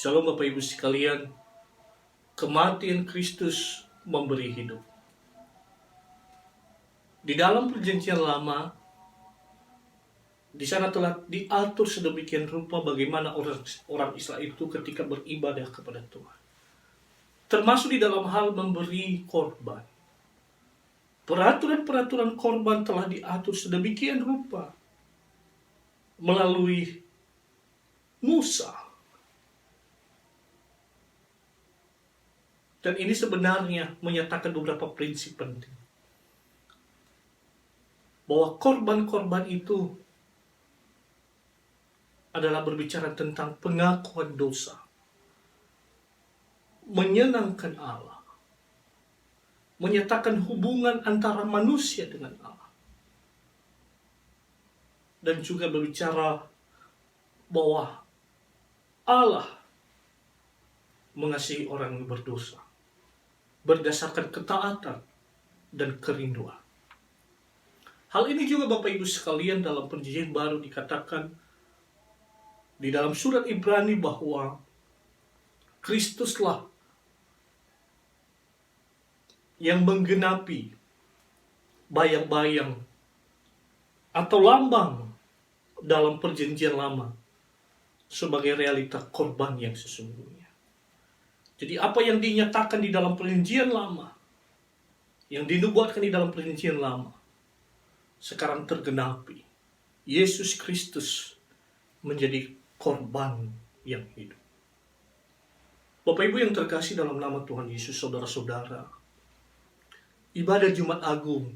Shalom Bapak Ibu sekalian, kematian Kristus memberi hidup. Di dalam perjanjian lama, di sana telah diatur sedemikian rupa bagaimana orang Israel itu ketika beribadah kepada Tuhan. Termasuk di dalam hal memberi korban. Peraturan-peraturan korban telah diatur sedemikian rupa melalui Musa. Dan ini sebenarnya menyatakan beberapa prinsip penting. Bahwa korban-korban itu adalah berbicara tentang pengakuan dosa. Menyenangkan Allah. Menyatakan hubungan antara manusia dengan Allah. Dan juga berbicara bahwa Allah mengasihi orang yang berdosa berdasarkan ketaatan dan kerinduan. Hal ini juga Bapak Ibu sekalian dalam perjanjian baru dikatakan di dalam surat Ibrani bahwa Kristuslah yang menggenapi bayang-bayang atau lambang dalam perjanjian lama sebagai realita korban yang sesungguhnya. Jadi apa yang dinyatakan di dalam perjanjian lama, yang dinubuatkan di dalam perjanjian lama, sekarang tergenapi. Yesus Kristus menjadi korban yang hidup. Bapak Ibu yang terkasih dalam nama Tuhan Yesus, saudara-saudara, ibadah Jumat Agung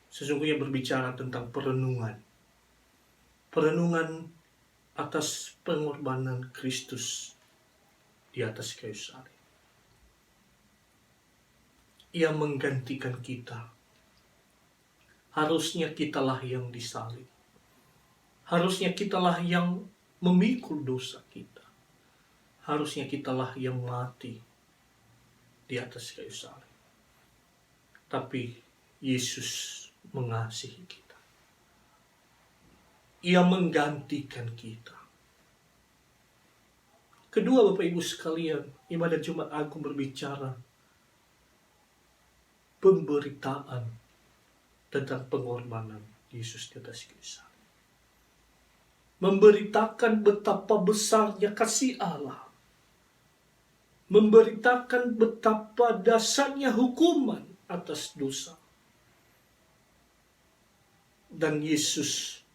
sesungguhnya berbicara tentang perenungan. Perenungan atas pengorbanan Kristus di atas kayu salib. Ia menggantikan kita. Harusnya kitalah yang disalib. Harusnya kitalah yang memikul dosa kita. Harusnya kitalah yang mati di atas kayu salib. Tapi Yesus mengasihi kita. Ia menggantikan kita. Kedua Bapak Ibu sekalian, ibadah Jumat Agung berbicara pemberitaan tentang pengorbanan Yesus di atas kayu salib. Memberitakan betapa besarnya kasih Allah. Memberitakan betapa dasarnya hukuman atas dosa. Dan Yesus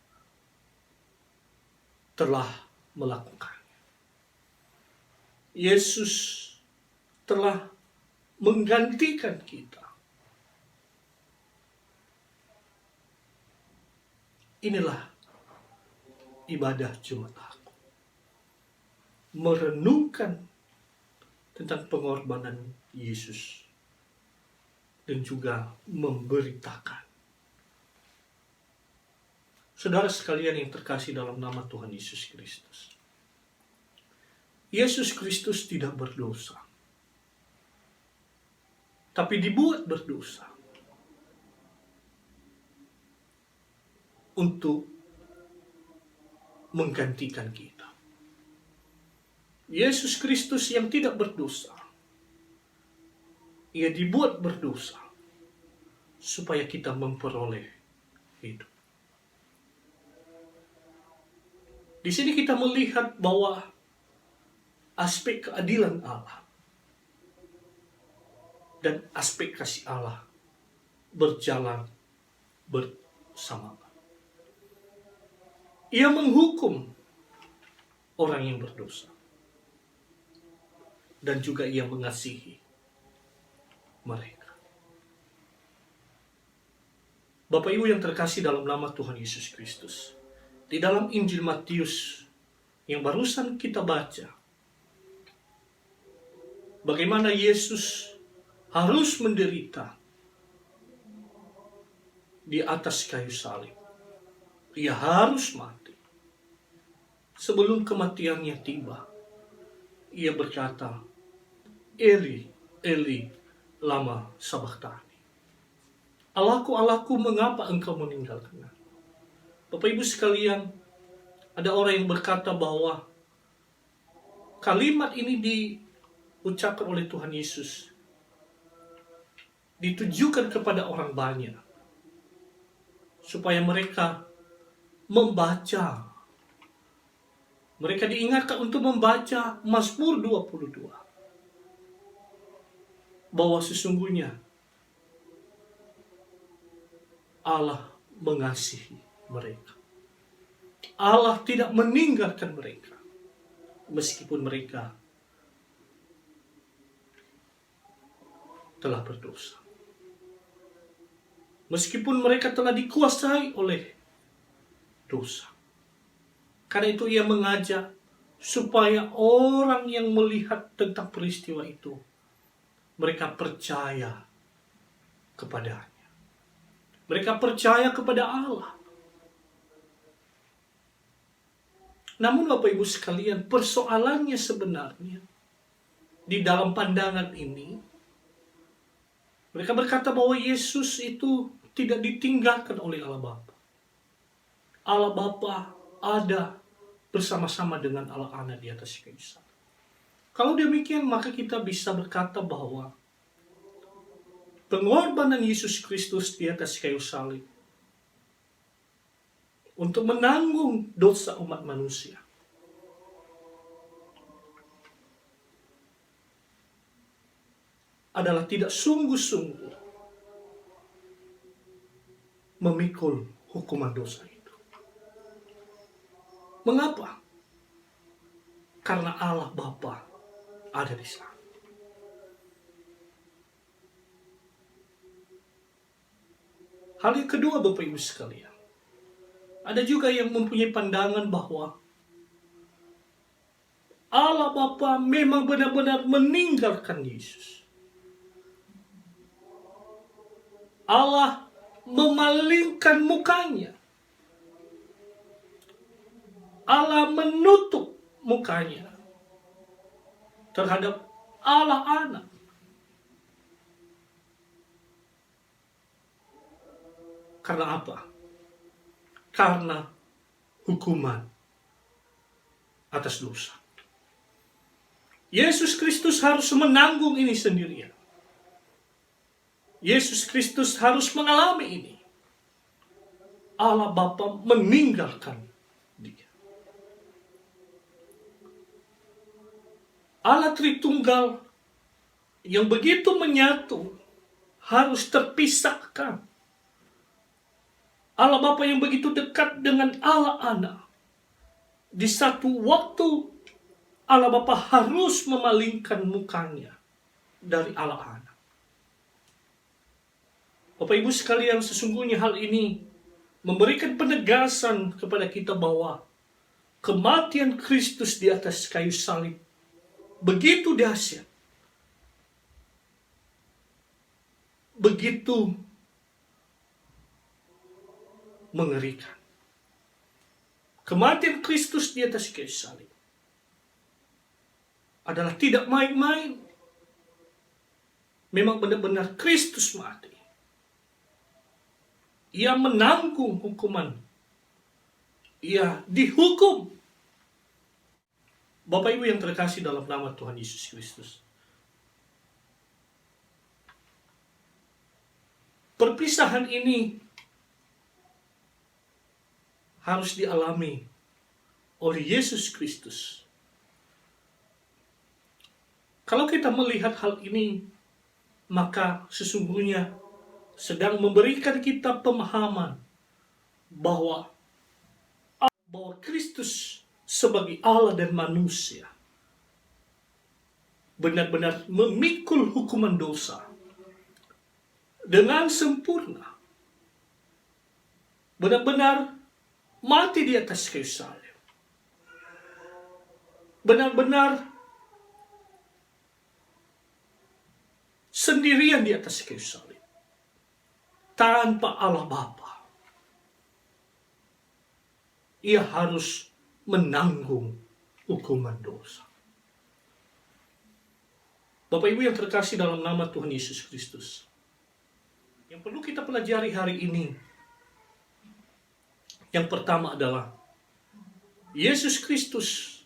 telah melakukan. Yesus telah menggantikan kita. Inilah ibadah Jumat Agung. Merenungkan tentang pengorbanan Yesus. Dan juga memberitakan. Saudara sekalian yang terkasih dalam nama Tuhan Yesus Kristus. Yesus Kristus tidak berdosa, tapi dibuat berdosa untuk menggantikan kita. Yesus Kristus yang tidak berdosa, ia dibuat berdosa supaya kita memperoleh hidup. Di sini kita melihat bahwa aspek keadilan Allah dan aspek kasih Allah berjalan bersama. Ia menghukum orang yang berdosa dan juga ia mengasihi mereka. Bapak Ibu yang terkasih dalam nama Tuhan Yesus Kristus, di dalam Injil Matius yang barusan kita baca, bagaimana Yesus harus menderita di atas kayu salib. Ia harus mati. Sebelum kematiannya tiba, ia berkata, Eli, Eli, lama sabachthani. Allahku, Allahku, mengapa engkau meninggalkan aku? Bapak Ibu sekalian, ada orang yang berkata bahwa kalimat ini diucapkan oleh Tuhan Yesus, ditujukan kepada orang banyak, supaya mereka membaca. Mereka diingatkan untuk membaca Mazmur 22. Bahwa sesungguhnya Allah mengasihi mereka. Allah tidak meninggalkan mereka, meskipun mereka telah berdosa. Meskipun mereka telah dikuasai oleh dosa. Karena itu ia mengajak supaya orang yang melihat tentang peristiwa itu, mereka percaya kepadanya. Mereka percaya kepada Allah. Namun Bapak Ibu sekalian, persoalannya sebenarnya di dalam pandangan ini, mereka berkata bahwa Yesus itu tidak ditinggalkan oleh Allah Bapa. Allah Bapa ada bersama-sama dengan Allah Anak di atas kayu salib. Kalau demikian, maka kita bisa berkata bahwa pengorbanan Yesus Kristus di atas kayu salib untuk menanggung dosa umat manusia adalah tidak sungguh-sungguh memikul hukuman dosa itu. Mengapa? Karena Allah Bapa ada di sana. Hal yang kedua, Bapak Ibu sekalian, ada juga yang mempunyai pandangan bahwa Allah Bapa memang benar-benar meninggalkan Yesus. Allah memalingkan mukanya. Allah menutup mukanya terhadap Allah Anak. Karena apa? Karena hukuman atas dosa. Yesus Kristus harus menanggung ini sendirian. Yesus Kristus harus mengalami ini. Allah Bapa meninggalkan dia. Allah Tritunggal yang begitu menyatu harus terpisahkan. Allah Bapa yang begitu dekat dengan Allah Anak, di satu waktu Allah Bapa harus memalingkan mukanya dari Allah Anak. Bapak Ibu sekalian, sesungguhnya hal ini memberikan penegasan kepada kita bahwa kematian Kristus di atas kayu salib begitu dahsyat, begitu mengerikan. Kematian Kristus di atas kayu salib adalah tidak main-main. Memang benar-benar Kristus mati. Ia menanggung hukuman. Ia dihukum. Bapak Ibu yang terkasih dalam nama Tuhan Yesus Kristus, perpisahan ini harus dialami oleh Yesus Kristus. Kalau kita melihat hal ini, maka sesungguhnya sedang memberikan kita pemahaman bahwa Kristus sebagai Allah dan manusia benar-benar memikul hukuman dosa dengan sempurna. Benar-benar mati di atas kayu salib. Benar-benar sendirian di atas kayu salib. Tanpa Allah Bapa. Ia harus menanggung hukuman dosa. Bapak Ibu yang terkasih dalam nama Tuhan Yesus Kristus, yang perlu kita pelajari hari ini, yang pertama adalah Yesus Kristus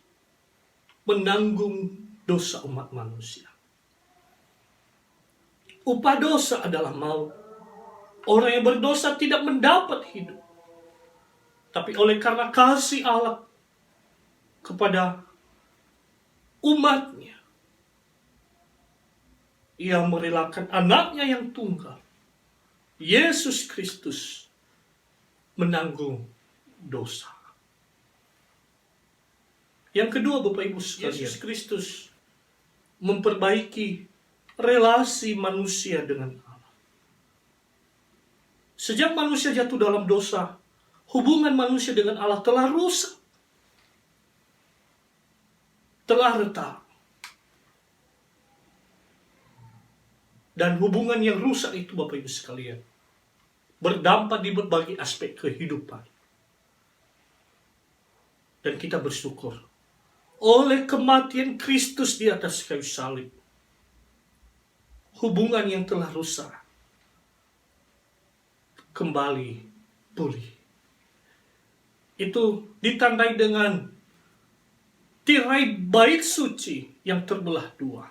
menanggung dosa umat manusia. Upah dosa adalah maut. Orang yang berdosa tidak mendapat hidup. Tapi oleh karena kasih Allah kepada umatnya, Ia merelakan anaknya yang tunggal, Yesus Kristus, menanggung dosa. Yang kedua, Bapak Ibu sekalian, Yesus Kristus memperbaiki relasi manusia dengan Allah. Sejak manusia jatuh dalam dosa, hubungan manusia dengan Allah telah rusak, telah retak. Dan hubungan yang rusak itu, Bapak Ibu sekalian, berdampak di berbagai aspek kehidupan. Dan kita bersyukur oleh kematian Kristus di atas kayu salib, hubungan yang telah rusak kembali pulih. Itu ditandai dengan tirai bait suci yang terbelah dua.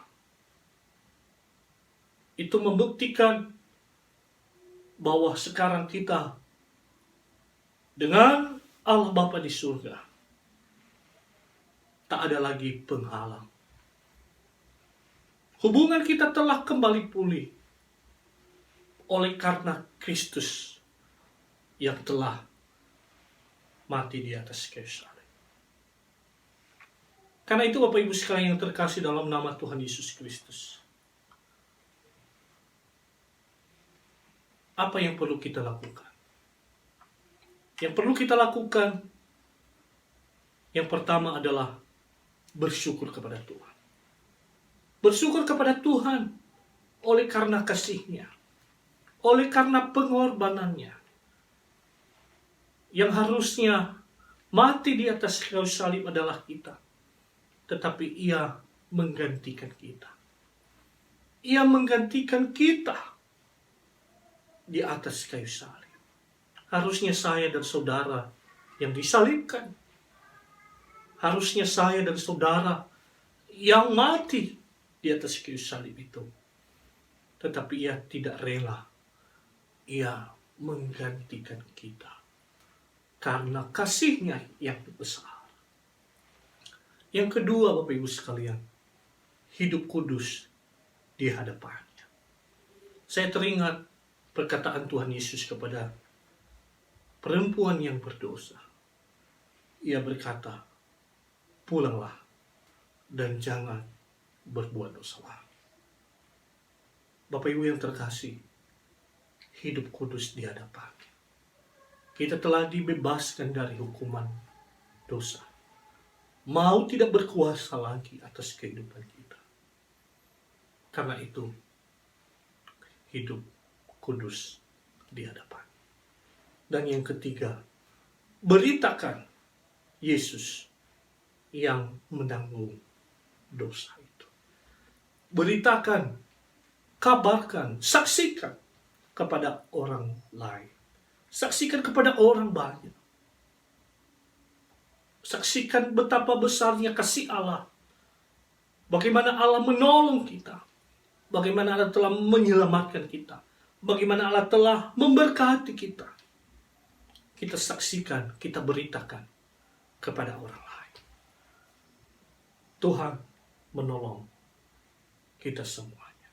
Itu membuktikan bahwa sekarang kita dengan Allah Bapa di surga tak ada lagi penghalang. Hubungan kita telah kembali pulih oleh karena Kristus yang telah mati di atas kayu salib. Karena itu Bapak Ibu sekalian yang terkasih dalam nama Tuhan Yesus Kristus, apa yang perlu kita lakukan? Yang perlu kita lakukan, yang pertama adalah bersyukur kepada Tuhan. Bersyukur kepada Tuhan oleh karena kasih-Nya, oleh karena pengorbanannya, yang harusnya mati di atas kayu salib adalah kita, tetapi Ia menggantikan kita. Ia menggantikan kita di atas kayu salib. Harusnya saya dan saudara yang disalibkan. Harusnya saya dan saudara yang mati di atas kayu salib itu. Tetapi Ia tidak rela. Ia menggantikan kita karena kasih-Nya yang besar. Yang kedua, Bapak Ibu sekalian, hidup kudus di hadapan-Nya. Saya teringat perkataan Tuhan Yesus kepada perempuan yang berdosa. Ia berkata, "Pulanglah dan jangan berbuat dosa lagi." Bapak Ibu yang terkasih, hidup kudus di hadapan. Kita telah dibebaskan dari hukuman dosa. Mau tidak berkuasa lagi atas kehidupan kita. Karena itu, hidup kudus di hadapan. Dan yang ketiga, beritakan Yesus yang menanggung dosa itu. Beritakan, kabarkan, saksikan kepada orang lain. Saksikan kepada orang banyak. Saksikan betapa besarnya kasih Allah. Bagaimana Allah menolong kita. Bagaimana Allah telah menyelamatkan kita. Bagaimana Allah telah memberkati kita. Kita saksikan, kita beritakan kepada orang lain. Tuhan menolong kita semuanya.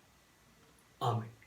Amin.